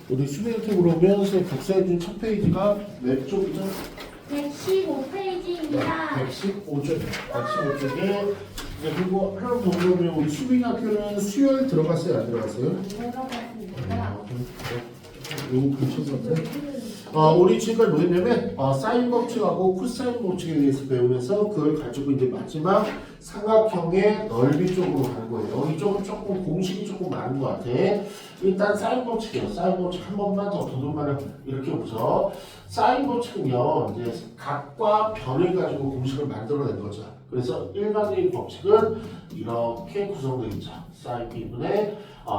우리 수빈한테 물어보면 선생님 복사해준 첫 페이지가 몇 쪽이죠? 115페이지입니다. 115쪽. 115쪽에 그리고 하나 더 물어보면 우리 수빈 학교는 수요일 들어갔어요? 안 들어갔어요? 들어갔습니다. 요거 붙였었는데 우리 지금까지 뭐 했냐면 사인 법칙하고 코사인 법칙에 대해서 배우면서 그걸 가지고 이제 마지막 삼각형의 넓이 쪽으로 가는 거예요. 이쪽은 조금 공식이 조금 많은 것 같아. 일단 사인 법칙이에요. 사인 법칙 한 번만 더 도둑만을 이렇게 보죠. 사인 법칙은요, 이제 각과 변을 가지고 공식을 만들어낸 거죠. 그래서 일반적인 법칙은 이렇게 구성되어 있죠. 사인 B분의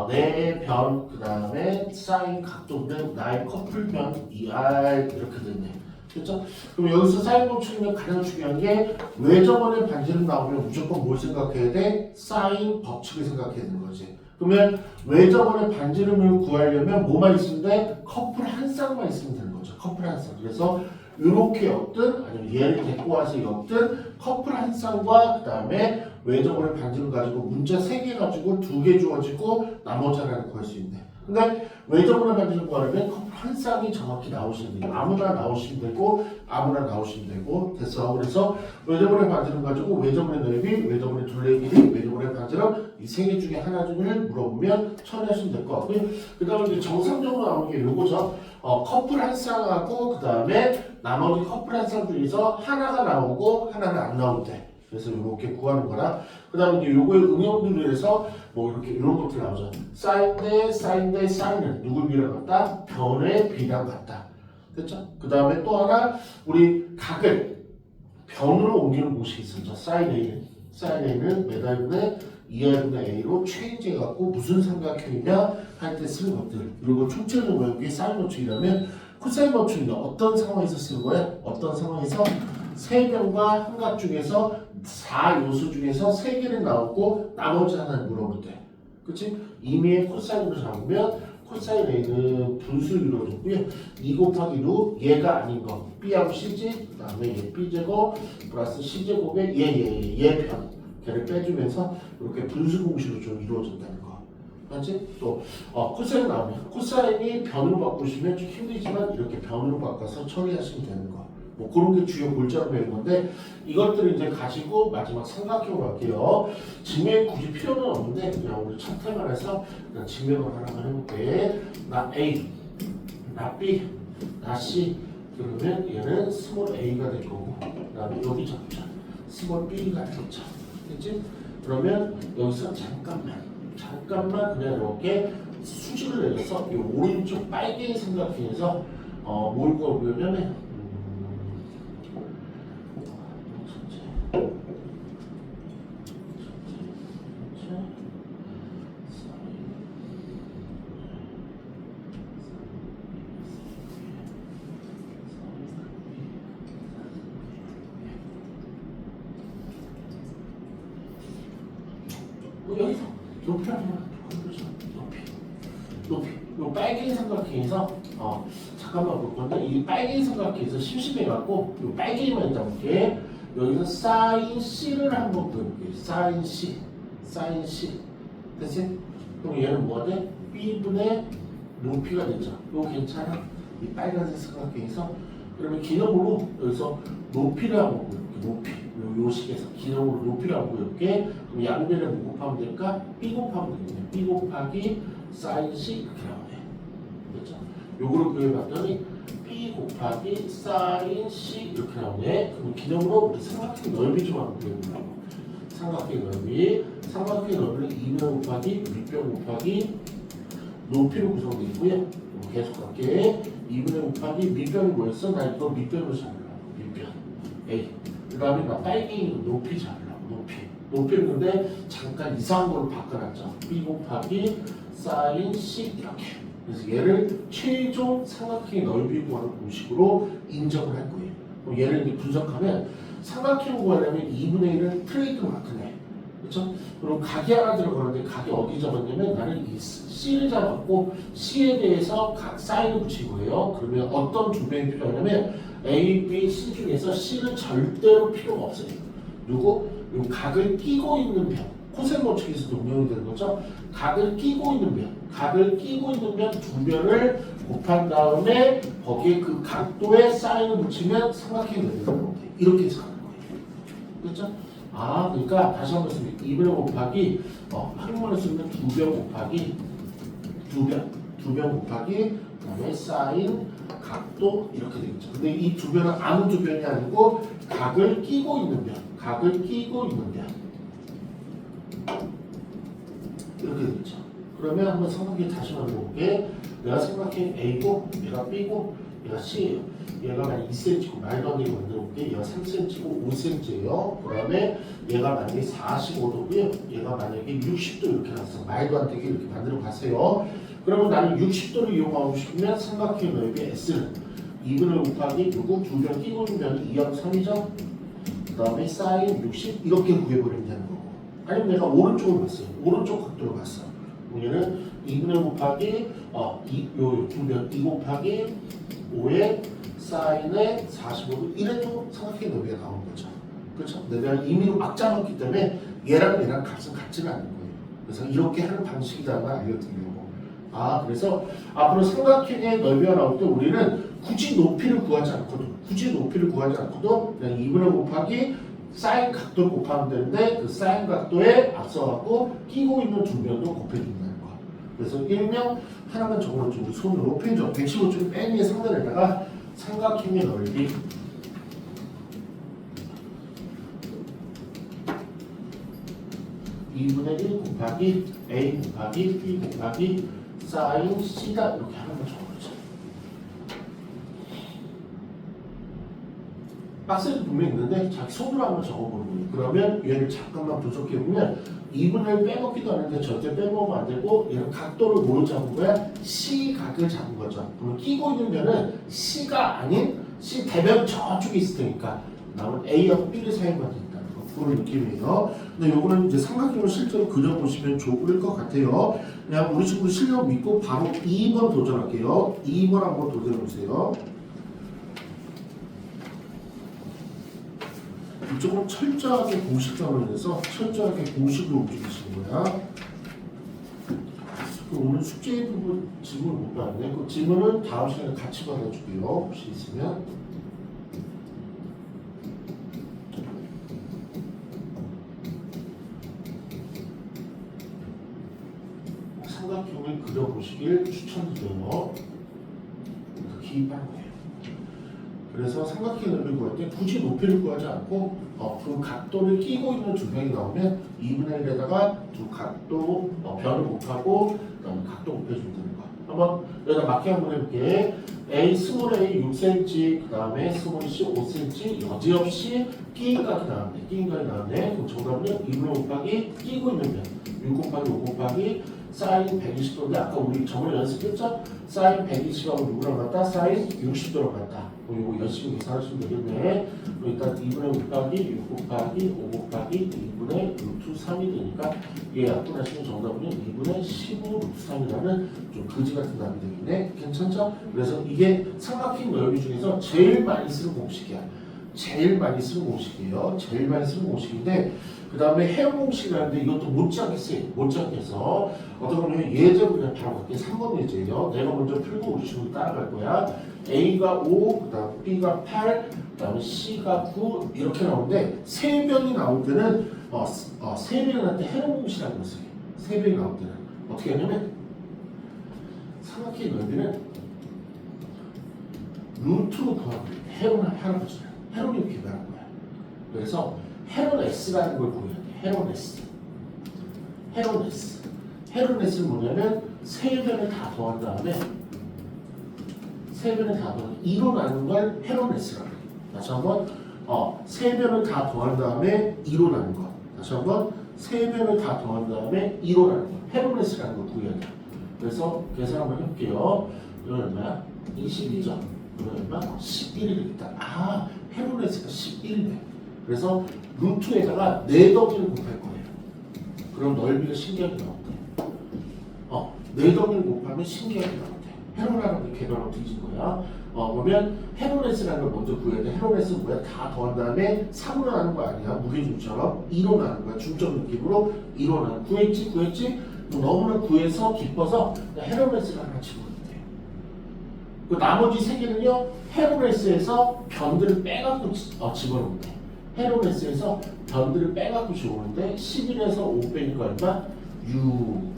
내 변, 그 다음에 사인 각도분의 나의 커플 변 ER 이렇게 됐네. 그렇죠? 그럼 여기서 사인 법칙은 가장 중요한 게 외접원의 반지름 나오면 무조건 뭘 생각해야 돼? 사인 법칙을 생각해야 되는 거지. 그러면 외접원의 반지름을 구하려면 뭐만 있으면 돼? 커플 한 쌍만 있으면 되는 거죠. 커플 한 쌍. 그래서 이렇게 엮든 아니면 얘를 데리고 와서 엮든 커플 한 쌍과 그 다음에 외접원의 반지름 가지고 문자 3개 가지고 2개 주어지고 나머지 하나를 구할 수 있네. 근데 외접원의 반지름 구하려면 커플 한 쌍이 정확히 나오시면 돼요. 아무나 나오시면 되고 아무나 나오시면 되고 됐어. 그래서 외접원의 반지름 가지고 외접원의 넓이, 외접원의 둘레 길이, 외접원의 반지름 이 3개 중에 하나 중을 물어보면 처리하시면 될 것 같고요. 그 다음에 이제 정상적으로 나오는 게 요거죠. 커플 한 쌍하고 그 다음에 나머지 커플 한 쌍 중에서 하나가 나오고 하나는 안 나오면 돼. 그래서 이렇게 구하는 거라. 그 다음에 이제 요거의 응용들을 해서 뭐 이렇게 이런 것들 나오죠. 사인 대 사인은 누굴 비랑 같다? 변의 비랑 같다. 됐죠? 그 다음에 또 하나 우리 각을 변으로 옮기는 공식이 있었죠. 사인 A는 메달분의 2R분의 A로 체인지 해갖고 무슨 삼각형이냐 할 때 쓰는 것들. 그리고 총체적으로 배운 게 사인 법칙이라면 코사인 법칙인데 어떤 상황에서 쓰는 거야? 어떤 상황에서 세 변과 한 각 중에서 4요소 중에서 3개는 나오고 나머지 하나는 물어볼 때. 그치? 임의의 코사인으로 잡으면 코사인 A는 분수로 이루어졌고요. 2 곱하기 루 얘가 아닌 거 B하고 C지 그 다음에 얘 B제곱 플러스 C제곱에 얘 편 걔를 빼주면서 이렇게 분수 공식으로 좀 이루어진다는 거. 맞지? 또 코사인 나오면 코사인이 변으로 바꾸시면 좀 힘들지만 이렇게 변으로 바꿔서 처리하시면 되는 거. 뭐 그런 게 주요 골자로 배운 건데 이것들을 이제 가지고 마지막 삼각형으로 할게요. 증명이 굳이 필요는 없는데 그냥 우리 첫 테마를 해서 그냥 증명을 하나만 해볼게. 나 A, 나 B, 나 C 그러면 얘는 스몰 A가 될 거고 그 다음에 여기 잡자. 스몰 B가 되겠죠. 됐지? 그러면 여기서 잠깐만 그냥 이렇게 수직을 내려서 이 오른쪽 빨개 삼각형에서 뭘 구하려면 여기서 높이를 한번 높이 요 빨갱이 삼각형에서 잠깐만 볼 건데 이 빨갱이 삼각형에서 심심해갖고 요 빨갱이만 잡을게. 여기서 사인 C를 한번 구해볼게. 사인 C 됐지? 그럼 얘는 뭐가 돼? B분의 높이가 되죠. 이거 괜찮아? 이 빨간색 삼각형에서 그러면 기념으로 여기서 높이를 한번 구해볼게. 요 식에서 기념으로 높이를 한번 구해볼게. 그럼 양변에 뭐 곱하면 될까? B 곱하면 되겠네. B 곱하기 사인 C 이렇게 나오네. 그렇죠? 요거를 구해봤더니 B 곱하기 사인 C 이렇게 나오네. 그럼 기념으로 우리 삼각형 넓이 좀 한번 구해보려고. 삼각형 넓이는 2면 곱하기 밑변 곱하기 높이로 구성되어 있고요. 계속 갈게. 2분의 곱하기 밑변이 뭐였어? 나 이거 밑변으로 잡으려고. 밑변 A. 그 다음에 나 빨갱이 높이 잡으려고. 높이는 근데 잠깐 이상한 걸로 바꿔놨죠. B 곱하기 사인 C 이렇게. 그래서 얘를 최종 삼각형의 넓이 구하는 공식으로 인정을 할 거예요. 그럼 얘를 이제 분석하면 삼각형 구하려면 2분의 1은 트레이드 마크네. 그렇죠? 그럼 각이 하나 들어가는데 각이 어디 잡았냐면 나는 이 C를 잡았고 C에 대해서 각 사인을 붙인 거예요. 그러면 어떤 조명이 필요하냐면 A, B, C 중에서 C는 절대로 필요가 없어요. 누구? 이 각을 끼고 있는 변. 코센 법칙에서도 응용이 되는 거죠. 각을 끼고 있는 변, 각을 끼고 있는 변 두 변을 곱한 다음에 거기에 그 각도에 사인을 붙이면 삼각형이 되는 거예요. 이렇게 해서 가는 거예요. 그렇죠? 아, 그러니까 다시 한번 쓰면 2변 곱하기 한국말로 쓰면 2변 곱하기 2변 곱하기 그다음에 사인 각도 이렇게 되겠죠. 근데 이 두 변은 아무 두 변이 아니고 각을 끼고 있는 변, 각을 끼고 있는 변 이렇게 되겠죠. 그러면 한번 삼각형 다시 만들어 볼게. 내가 삼각형 A고 얘가 B고 얘가 C예요. 얘가 만약 2cm고 말도 안 되게 만들어 볼게. 얘가 3cm고 5cm예요. 그 다음에 얘가 만약에 45도고요. 얘가 만약에 60도 이렇게 났어. 말도 안 되게 이렇게 만들어 가세요. 그러면 나는 60도를 이용하고 싶으면 삼각형 넓이 S는 2분의 곱하기 요거 두 변 끼고 있는 변이 2하고 3이죠. 그 다음에 사인 60 이렇게 구해버리면 되는 거고. 아니면 내가 오른쪽을 봤어요. 오른쪽 각도를 봤어. 얘는 2분의 곱하기 요 두 변 2 곱하기 5의 사인의 45도 이래도 삼각형 넓이가 나오는 거죠. 그렇죠? 내가 임의로 막 잡았기 때문에 얘랑 값은 같지는 않은 거예요. 그래서 이렇게 하는 방식이라는 걸 알려드리려고. 아, 그래서 앞으로 삼각형의 넓이가 나올 때 우리는 굳이 높이를 구하지 않고도 그냥 2분의 곱하기 사인 각도를 곱하면 되는데 그 사인 각도에 앞서갖고 끼고 있는 두 변도 곱해준다는 거. 그래서 일명 하나만 적어놓죠. 우리 손으로 페이지 115쪽 맨 위에 상단에다가 삼각형의 넓이 2분의 1 곱하기 A 곱하기 B 곱하기 사인 C다 이렇게 하나만 적어놓죠. 박스에도 분명히 있는데 자기 손으로 한번 적어보는 거예요. 그러면 얘를 잠깐만 분석해보면 2분의 1 빼먹기도 하는데 절대 빼먹으면 안 되고 얘는 각도를 뭐로 잡은 거야? C각을 잡은 거죠. 그러면 끼고 있는 변은 C가 아닌 C 대변은 저쪽에 있을 테니까 남은 A하고 B를 사이만 된다는 거. 그런 느낌이에요. 근데 요거는 이제 삼각형을 실제로 그려보시면 좋을 것 같아요. 그냥 우리 친구 실력 믿고 바로 2번 도전할게요. 2번 한번 도전해보세요. 이쪽은 철저하게 공식적으로 해서 철저하게 공식으로 움직이시는 거야. 오늘 숙제 부분 질문 못 받았네. 그 질문은 다음 시간에 같이 받아줄게요. 혹시 있으면. 삼각형을 그려보시길 추천드려요. 기입하는 거예요. 그래서 삼각형 넓이를 구할 때 굳이 높이를 구하지 않고 그 각도를 끼고 있는 두 변이 나오면 2분의 1에다가 두 각도 변을 곱하고 그다음에 각도 곱해준다는 거. 한번 여기다 맞게 한번 해볼게. A 스몰 A 6cm 그다음에 스몰 C 5cm 여지없이 끼인각이 나왔네. 끼인각이 나왔네. 그럼 정답은요 2분의 곱하기 끼고 있는 변 6 곱하기 5 곱하기 사인 120도인데 아까 우리 저번에 연습했죠? 사인 120하고 누구랑 같다? 사인 60도랑 같다. 이거 열심히 계산하시면 되겠네. 일단 2분의 곱하기 6 곱하기 5 곱하기 2분의 루트 3이 되니까 얘 약분하시면 정답은요 2분의 15 루트 3이라는 좀 거지 같은 답이 되겠네. 괜찮죠? 그래서 이게 삼각형 넓이 중에서 제일 많이 쓰는 공식이야. 제일 많이 쓰는 공식이에요. 제일 많이 쓰는 공식인데 그 다음에 해용 공식이라는데 이것도 못지않게 써요. 못지않게 해서 어떤 거냐면 예제로 그냥 바로 갈게. 3번 예제예요. 내가 먼저 풀고 우리 친구 따라갈 거야. A가 5, 그 다음 B가 8, 그 다음에 C가 9 이렇게 나오는데 세 변이 나올 때는 세 변이 나올 때 해용 공식이라는 걸 써요. 세 변이 나올 때는 어떻게 하냐면 삼각형 넓이는 루트로 구하고 해로는 하나 붙여요. 해로는 이렇게 구하는 거야. 그래서 해론 S라는 걸 구해야 돼. 해론 S. 해론 S. 해론 S는 뭐냐면 세 변을 다 더한 다음에 세 변을 다 더한 2로 나눈 걸 해론 S라고 해. 다시 한번 세 변을 다 더한 다음에 2로 나눈 거. 다시 한번 세 변을 다 더한 다음에 2로 나눈 거. 해론 S라는 걸 구해야 돼. 그래서 계산 한번 해볼게요. 이건 얼마야? 22점. 이건 얼마? 11이 되겠다. 해론 S가 11이네. 그래서 루트에다가 4덩이를 곱할 거예요. 그럼 넓이가 신기하게 나온대. 4덩이를 곱하면 신기하게 나온대. 해로라는 게 개발하고 뒤진 거야. 그러면 헤로네스라는 걸 먼저 구해야 돼. 헤로네스는 뭐야? 다 더한 다음에 3으로 나는 거 아니야. 무게중처럼 2로 나는 거야. 중점 느낌으로 2로 나는. 구했지? 너무나 구해서 기뻐서 헤로네스를 하나 집어넣으면 돼. 그 나머지 세 개는요. 헤로네스에서 변들을 빼갖고 집어넣으면 돼. 헤로네스에서 변들을 빼갖고 집어넣는데 11에서 5 빼니까 얼마? 6.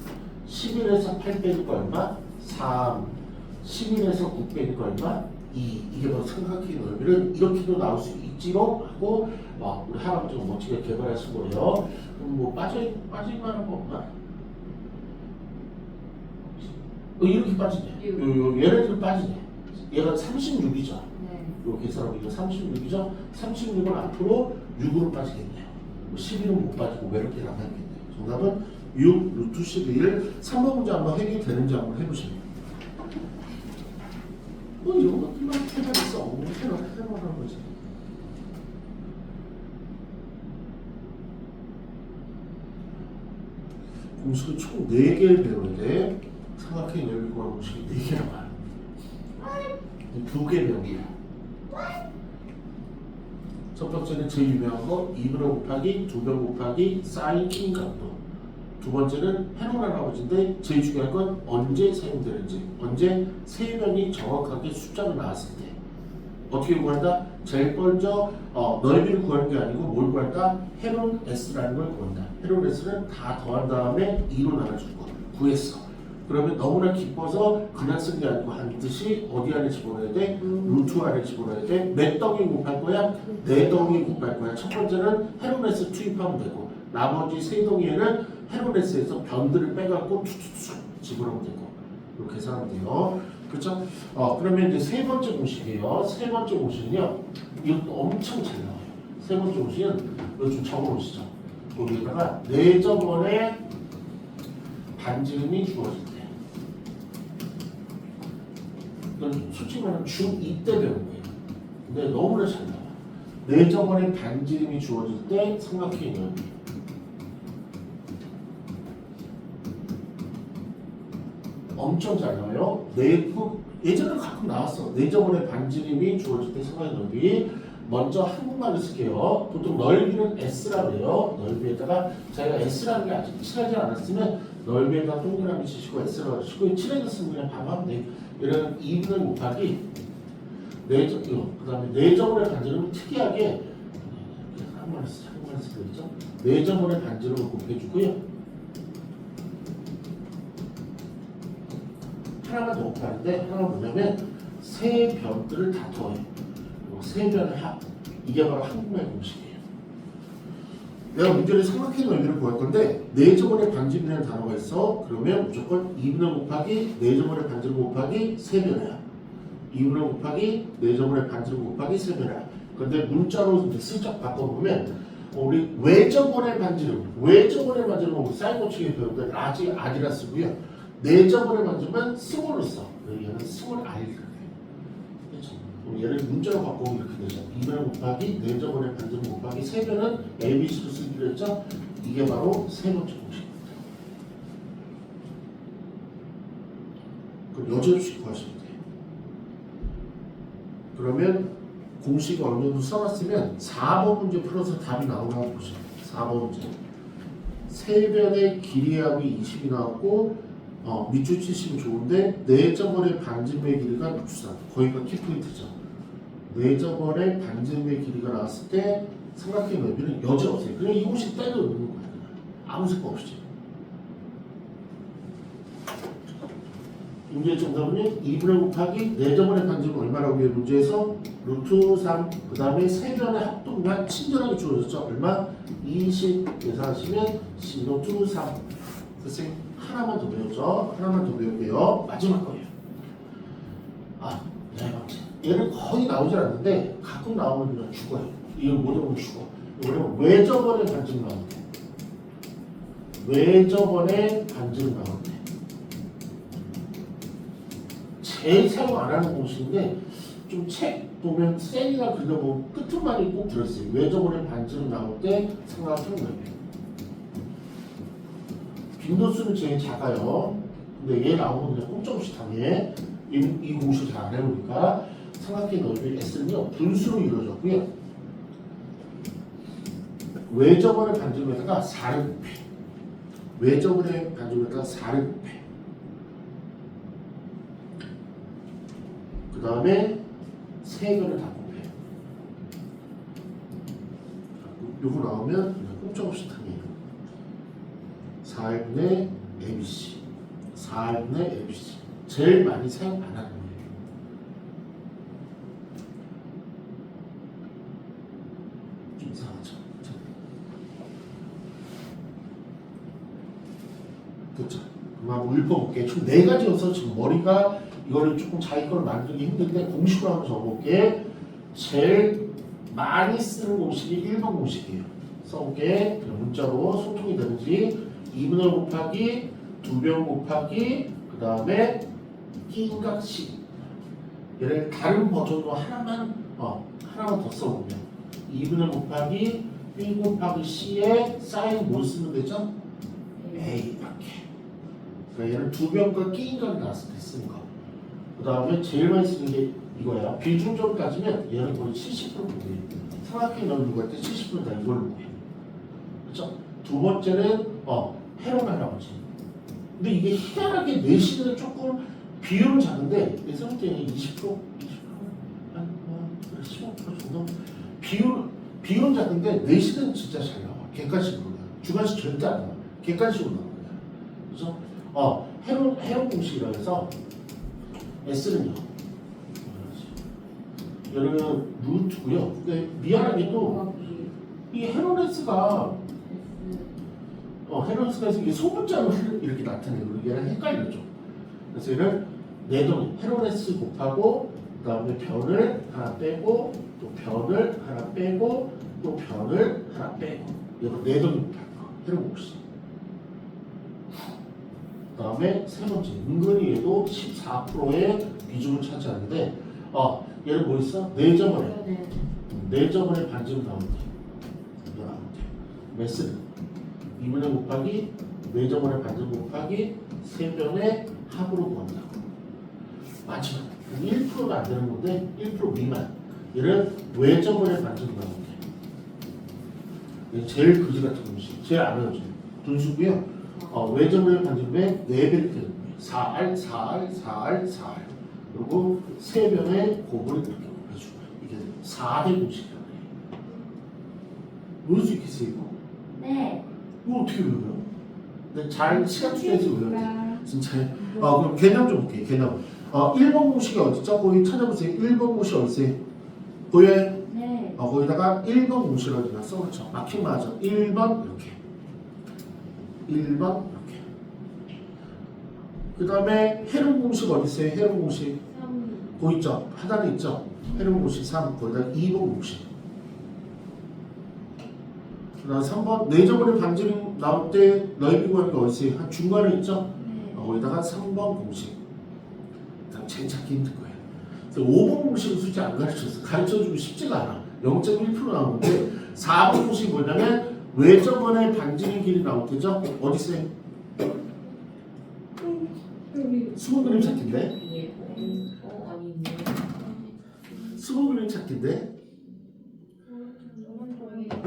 11에서 8 빼니까 얼마? 3. 11에서 9 빼니까 얼마? 2. 이게 바로 삼각형의 넓이는 이렇게도 나올 수 있지로 하고 우리 할아버지가 멋지게 개발하신 거예요. 그럼 뭐 빠질 만한 거 없나? 이렇게 빠지네. 얘네들은 빠지네. 얘가 36이죠. 요 계산하고 이거 36이죠. 36은 앞으로 6으로 빠지겠네요. 11은 못 빠지고 왜 이렇게 남아있겠네요. 정답은 6 루트 11. 3번 문제 한번 해결되는지 한번 해보시면. 이런 것들만 해결했어. 해결하는 거지. 공식을 총 4개를 배우는데 삼각형의 넓이 구하는 공식이 4개나 봐요. 2개 배웁니다. 첫 번째는 제일 유명한 거 2분의 곱하기 2변 곱하기 사인 킹 각도. 두 번째는 해놓은 할아버지인데 제일 중요한 건 언제 사용되는지, 언제 세 변이 정확하게 숫자로 나왔을 때 어떻게 구한다? 제일 먼저 넓이를 구하는 게 아니고 뭘 구한다? 해놓은 S라는 걸 구한다. 해놓은 S는 다 더한 다음에 2로 나눠줄 거 구했어. 그러면 너무나 기뻐서 그냥 쓴 게 아니고 한 뜻이 어디 안에 집어넣어야 돼? 루트 안에 집어넣어야 돼. 몇 덩이 곱할 거야? 4덩이 곱할 거야. 첫 번째는 헤로네스 투입하면 되고 나머지 3덩이에는 헤로네스에서 변들을 빼갖고 툭툭툭 집어넣으면 되고 이렇게 계산하면 돼요. 그렇죠? 그러면 이제 세 번째 공식이에요. 세 번째 공식은요. 이것도 엄청 잘 나와요. 세 번째 공식은 이거 좀 적어놓으시죠. 여기다가 4점원의 반지름이 주어질 때 이건 솔직히 말하면 중2 때 배운 거예요. 근데 너무나 잘 나와. 4점원의 반지름이 주어질 때 삼각형의 넓이 엄청 잘 나와요. 예전에 가끔 나왔어. 4점원의 반지름이 주어질 때 삼각형의 넓이. 먼저 한국말로 쓸게요. 보통 넓이는 S라고 해요. 넓이에다가 자기가 S라는 게 아직 칠하지 않았으면 넓이에다 동그라미 치시고 S라고 하시고 칠해졌으면 그냥 바로 하면 돼요. 얘는 2분의 곱하기 4점, 그 다음에 4점원의 반지름은 특이하게 한국말로 쓰겠죠. 4점원의 반지름을 곱해주고요. 하나만 더 곱하는데 하나가 뭐냐면 세 변들을 다 더해요. 세 변의 합. 이게 바로 한국말 공식이에요. 내가 문제를 삼각형의 넓이를 구할 건데 4점원의 반지름이라는 단어가 있어. 그러면 무조건 2분의 곱하기 4점원의 반지름 곱하기 3변의 합. 2분의 곱하기 4점원의 반지름 곱하기 3변의 합. 근데 문자로 슬쩍 바꿔보면 우리 외점원의 반지름은 우리 사인 고치기 배우는데 라지 R이라 쓰고요. 4점원의 반지름은 스몰로 써. 얘는 스몰 R이라. 얘를 문자로 바꾸면 이렇게 되죠. 2변 곱하기 4점원의 반지름 곱하기 3변은 ABC로 쓰기로 했죠. 이게 바로 세 번째 공식입니다. 그럼 여지없이 구하시면 돼요. 그러면 공식을 어느 정도 써놨으면 4번 문제 풀어서 답이 나오나 보시죠. 4번 문제. 세 변의 길이합이 20이 나왔고 밑줄 치시면 좋은데 4점원의 반지름의 길이가 63. 거기가 키포인트죠. 4점원의 반지름의 길이가 나왔을 때 삼각형의 넓이는 여지없어요. 그냥 이 공식 때려 넣는 거야. 그냥. 아무 생각 없이. 문제의 정답은요. 2분의 곱하기 4점원의 반지름 얼마라고 해요? 문제에서 루트 3, 그 다음에 세 변의 합동량 친절하게 주어졌죠. 얼마? 20 계산하시면 C루트 3. 선생님 하나만 더 배웠죠? 하나만 더 배울게요. 마지막 거예요. 네 번째. 얘는 거의 나오지 않는데 가끔 나오면 그냥 죽어요. 이걸 못 외우면 죽어. 이거는 외접원의 반지름 나오는데 외접원의 반지름 나오는데 제일 사용 안 하는 공식인데 좀 책 보면 셀이나 그려보면 끝은만이 꼭 들어있어요. 외접원의 반지름 나올 때 삼각형 넓이. 빈도수는 제일 작아요. 근데 얘 나오면 그냥 꼼짝없이 당해. 이 공식 잘 안 해보니까 삼각형의 넓이 S는요 분수로 이루어졌고요. 외접원의 반지름에다가 4를 곱해. 외접원의 반지름에다가 4를 곱해. 그 다음에 세 개를 다 곱해. 요거 나오면 그냥 꼼짝없이 당해요. 4분의 ABC. 4분의 ABC. 제일 많이 사용 안 하는 거예요. 좀 이상하죠? 그렇죠? 그럼 한번 읊어볼게. 총 4가지여서 지금 머리가 이거를 조금 자기 거를 만들기 힘든데 공식으로 한번 적어볼게. 제일 많이 쓰는 공식이 1번 공식이에요. 써볼게. 그냥 문자로 소통이 되는지 2분의 곱하기 2변 곱하기 그 다음에 끼인각식 얘를 다른 버전으로 하나만 더 써보면 2분의 곱하기 B 곱하기 C에 사인 뭘 쓰면 되죠? A 이렇게. 그러니까 얘는 2변과 끼인각이 나왔을 때 쓰는 거. 그 다음에 제일 많이 쓰는 게 이거야. 비중적으로 따지면 얘는 거의 70% 보여요. 삼각형 넓이 구할 때 70%다 이걸로 보여요. 그렇죠? 두 번째는 헤론 할아버지. 근데 이게 희한하게 내신은 조금 비율은 작은데 내 생각 때는 20%, 한 15% 정도 비율은 작은데 내신은 진짜 잘 나와. 객관식으로 나와. 주관식 절대 안 나와. 객관식으로 나와. 그래서 헤론 공식이라 해서 S는요. 얘는 루트고요. 근데 미안하게도 이 헤론 S가 이게 소문자로 이렇게 나타내고 얘랑 헷갈렸죠. 그래서 얘는 내동이 헤론 S 곱하고 그 다음에 변을 하나 빼고 또 변을 하나 빼고 또 변을 하나 빼고 이거 내동이 곱할 거 헤론 공식. 그 다음에 세 번째 은근히 얘도 14%의 비중을 차지하는데 얘는 뭐 있어? 내점원의 반지름 나오는데 이거 나오는데 메스 2분의 곱하기 내점원의 반지름 곱하기 세변의 합으로 구한다고. 마지막 1%가 안 되는 건데 1% 미만 얘는 외점원의 반지름 나오는데 얘는 제일 그지 같은 공식 제일 안 외워져요. 분수고요. 외점원의 반지름의 4배를 때리는 거예요. 4R, 4R, 4R, 4R 그리고 세변의 곱을 이렇게 곱해주고 이게 4대 공식이라고 해요. 외울 수 있겠어요 이거? 네. 이거 어떻게 외워요? 근데 잘 시간 투자해서 외워야 돼. 진짜. 그럼 개념 좀 볼게요. 개념. 1번 공식이 어디죠? 거기 찾아보세요. 1번 공식 어디 있어요? 보여요? 네. 거기다가 1번 공식을 어디다 써놓죠. 마킹 맞아. 1번 이렇게. 1번 이렇게. 그 다음에 헤론 공식 어디 있어요? 헤론 공식. 3. 거기 있죠? 하단에 있죠? 헤론 공식 3. 거기다 2번 공식. 그 다음 3번 내저번의 반지름 나올 때 넓이 구하는 게 어디 있어요? 한 중간에 있죠? 네. 거기다가 3번 공식. 그다음 제일 찾기 힘든 거예요. 그래서 5번 공식은 솔직히 안 가르쳤어. 가르쳐주고 싶지가 않아. 0.1% 나오는데 4번 공식이 뭐냐면 외접원의 반지름 길이 나올 때죠? 어디 있어요? 수분 그림 찾기인데? 수분 그림 찾기인데?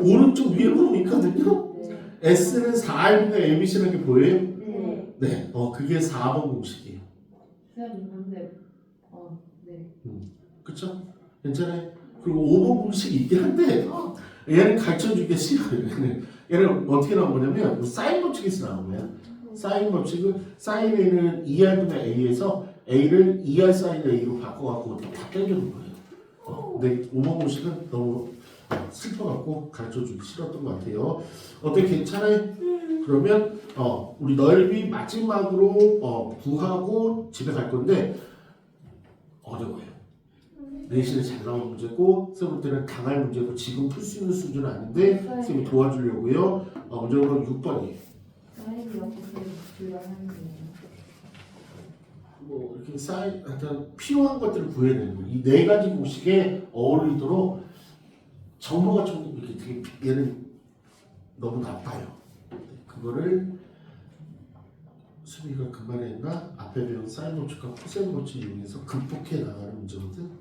오른쪽 위에 보면 있거든요? S는 4R분의 ABC라는 게 보여요? 네. 네, 그게 4번 공식이에요. 네. 그쵸? 괜찮아요? 그리고 5번 공식이 있긴 한데 얘는 가르쳐주기가 싫어요. 얘는 어떻게 나오냐면 사인 법칙에서 나온 거야. 사인 법칙은 사인 A는 2R분의 A에서 A를 2R 사인 A로 바꿔갖고 다 땡겨놓은 거예요. 근데 5번 공식은 너무 슬퍼갖고 가르쳐주기 싫었던 것 같아요. 어때 괜찮아요? 그러면 우리 넓이 마지막으로 구하고 집에 갈 건데 어려워요. 내신에 잘 나오는 문제고 쌤 때는 당할 문제고 지금 풀 수 있는 수준은 아닌데 쌤이 도와주려고요. 문제는 6번이에요. 뭐 이렇게 쌓인 어떤 필요한 것들을 구해내는 거예요. 이 4가지 공식에 어울리도록 정보가 좀 이렇게 되게 얘는 너무 나빠요. 그거를 수미가 그 말에 했나? 앞에 배운 사인 법칙과 코사인 법칙 이용해서 극복해 나가는 문제거든.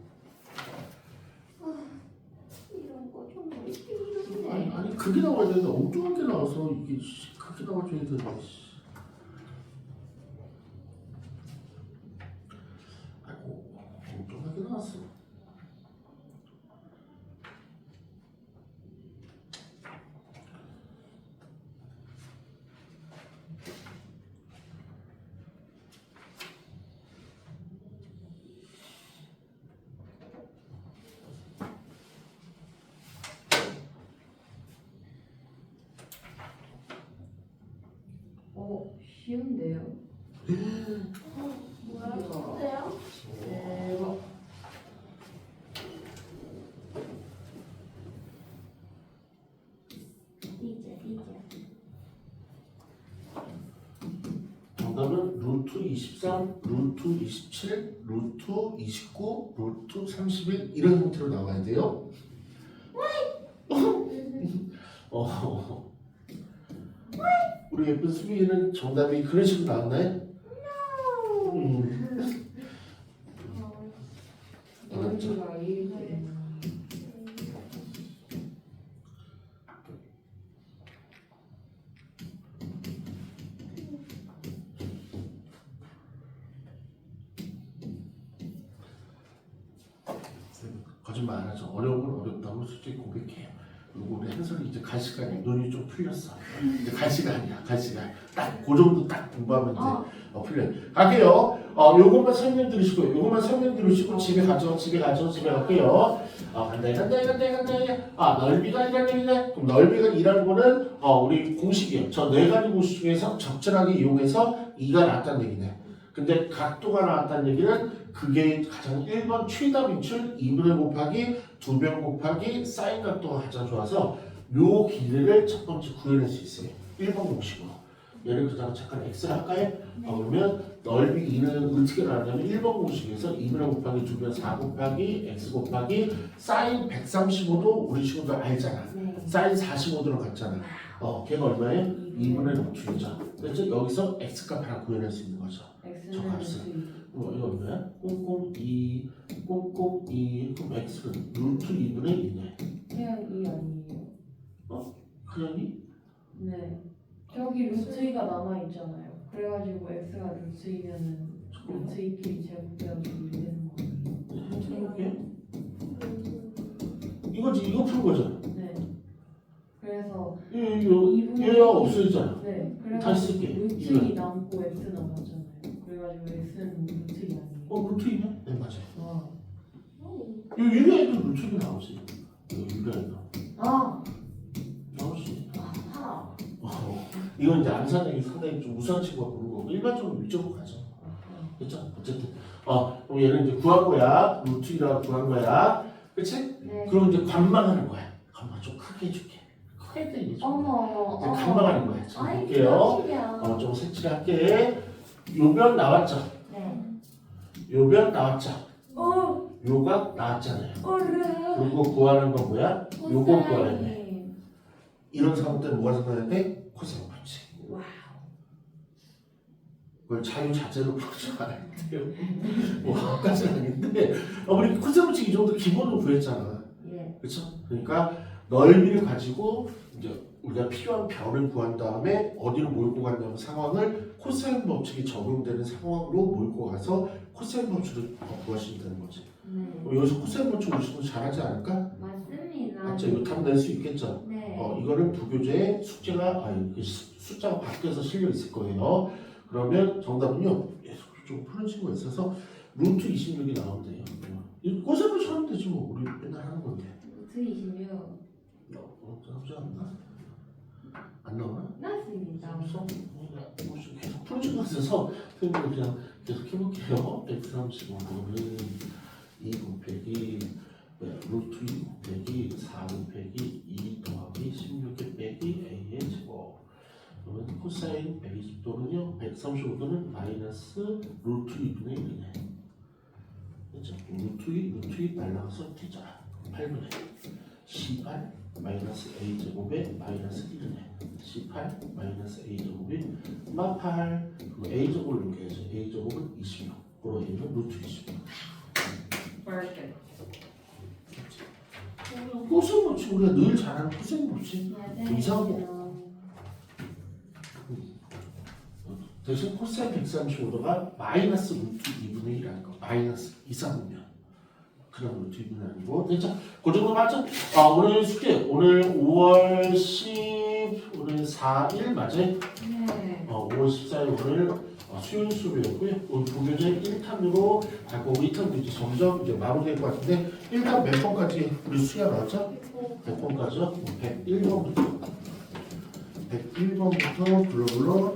이런 거 좀 이런데. 아니 그게 나와야 되는데 엉뚱하게 나와서 이게 그렇게 나와줘야 되는데. 아이고 엉뚱하게 나왔어. 쉬운데요? 뭐야? 어때요? 대박. 이제. 정답은 루트 23, 루트 27, 루트 29, 루트 31 이런 형태로 나와야 돼요. 우리 예쁜 수빈이는 정답이 그런 식으로 나왔나요? 얼굴가 이렇게. 거짓말 안 하죠. 어려운 건 어렵다고 솔직히 고백해요. 그리고 우리 한솔이 이제 갈 시간이 눈이 좀 풀렸어. 이제 갈 시간이야. 갈 시간. 딱 그 정도 딱 공부하면 이제 풀려요. 갈게요. 요것만 설명 들으시고 요것만 설명 들으시고 집에 가죠. 집에 갈게요. 간다. 넓이가 이라는 얘기네. 그럼 넓이가 이라는 거는 우리 공식이에요. 저 네 가지 공식 중에서 적절하게 이용해서 2가 나왔다는 얘기네. 근데 각도가 나왔다는 얘기는 그게 가장 1번 최다 비출 2분의 곱하기 2배 곱하기 사인 각도가 가장 좋아서 요 길이를 첫 번째 구해낼 수 있어요. 1번 공식으로. 얘를 그다음 잠깐 x를 할까요? 그러면 넓이 2는 어떻게 나왔냐면 1번 공식에서 2분의 곱하기 2배 4 곱하기 x 곱하기 사인 135도 우리 친구들 알잖아. 사인 45도로 갔잖아. 걔가 얼마예요? 2분의 루트죠. 그래서 여기서 x값 하나 구해낼 수 있는 거죠. 저 값은 이거 얼마야? 꽁꽁 2 그럼 x는 루트 2분의 2네. 그냥 2 아니에요? 그냥 2? 네. 저기 루트 2가 남아 있잖아요. 그래가지고 x가 루트 2면은 루트 2끼리 제곱되어서 2 되는 거예요. 해볼게. 이거지 이거 푼 거잖아. 네. 그래서 얘가 없어지잖아. 네. 다시 쓸게. 루트 2 남고 x 남았잖아요. 그래가지고 x는 루트 2 아니에요? 루트 2네? 네 맞아. 아. 이 유리아에도 루트 2 나오지. 유리아에도 나오지. 아하. 이건 이제 암산력이 상당히 좀 우수한 친구가 보는 거고 일반적으로 위쪽으로 가죠. 그렇죠? 어쨌든 그럼 얘는 이제 구한 거야. 루트 2라고 구한 거야. 그치? 네. 그럼 이제 관망하는 거야. 관망 좀 크게 해줄게. 크게 얘기해 줘. 어머. 이제 관망하는 거야. 자 아이, 볼게요. 그러시면. 좀 색칠할게. 요변 나왔죠? 네. 요변 나왔죠? 어. 요각 나왔잖아요. 어라. 요거 구하는 건 뭐야? 요거 구하는 거. 네. 이런 상황 때는 뭐가 생각나야 돼? 코사인 법칙. 와우. 그걸 자유자재로 풀지 말아야 돼요. 뭐 아까는 아닌데 우리 코사인 법칙 이 정도 기본으로 구했잖아. 예. 그렇죠? 그러니까 넓이를 가지고 이제 우리가 필요한 변을 구한 다음에 어디로 몰고 갔냐면 상황을 코사인 법칙이 적용되는 상황으로 몰고 가서 코사인 법칙을 구하시면 되는 거지. 네. 여기서 코사인 법칙 오시면 잘하지 않을까? 맞습니다. 맞죠? 이거 답 낼 수 있겠죠? 네. 이거는 부교재에 숙제가 숫자가 바뀌어서 실려 있을 거예요. 그러면 정답은요. 계속 좀 푸는 친구가 있어서 루트 26이 나오면 돼요. 코사인 법칙 하면 되지 뭐. 우리 맨날 하는 건데. 루트 26. 나오지 않나? 안 나오나? 맞습니다. 계속 푸는 친구가 있어서 선생님이 그냥 계속 해볼게요. 135는 2 곱하기 루트 2 곱하기 4 곱하기 2 더하기 16에 빼기 a의 제곱. 그러면 코사인 120도는요 135도는 마이너스 루트 2분의 1이네. 그렇죠? 루트 2 날라가서 되잖아. 8분의 18 마이너스 a제곱에 마이너스 1이네. 18 마이너스 a제곱이 마 8. 그리고 a제곱을 녹여야지. a제곱은 26. 그리고 a는 루트 26. 코사인 법칙 우리가 늘 잘하는 코사인 법칙. 이상하고. 대신 코사인 135도가 마이너스 루트 2분의 1이라는 거. 마이너스 이상이면 그런 루트 2분의 아니고. 자, 그 정도 맞죠? 오늘 숙제 오늘 5월 10 오늘 4일 맞아요? 네. 5월 14일 오늘 수요일 수업이었고요. 오늘 부교재 1탄으로 하고 2탄도 이제 점점 이제 마무리될 것 같은데 1탄 몇 번까지 우리 수야 나왔죠? 100번까지요? 101번부터 101번부터 불러불러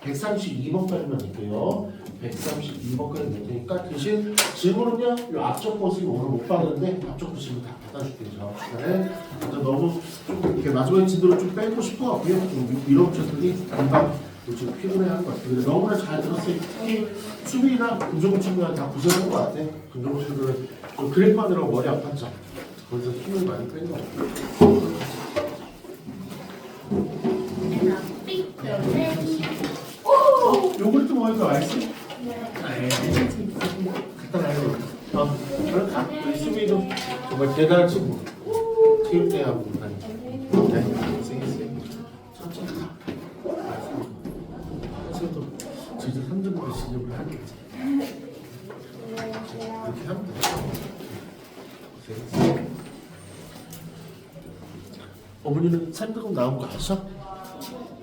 132번까지만 있고요. 132번까지 낼 테니까 대신 질문은요. 이 앞쪽 것을 오늘 못 받았는데 앞쪽 것을 다 받아줄게요. 저 시간에 너무 좀 이렇게 마지막에 진도를 좀 빼고 싶어 갖고요. 좀 밀어붙였더니 금방 지금 피곤해하는 것 같아요. 너무나 잘 들었어요. 특히 수비나 금종구 친구가 다 고생한 것 같아. 금종구 친구들은 그래프 하느라고 머리 아팠죠. 거기서 힘을 많이 뺀 것 같아요. 요구르트 먹으니까 맛있어? 네. 갖다 놔요. 그렇다. 우리 수비도 정말 대단한 친구. 체육대회하고 다니고. 네, 고생했어요. 천천히 가. 그래도 저희도 3등으로 진입을 하는 거지. 그렇게 하면 돼. 고생했어요. 어머니는 3등급 나온 거 아셔?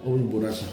어머니 뭘 하셔?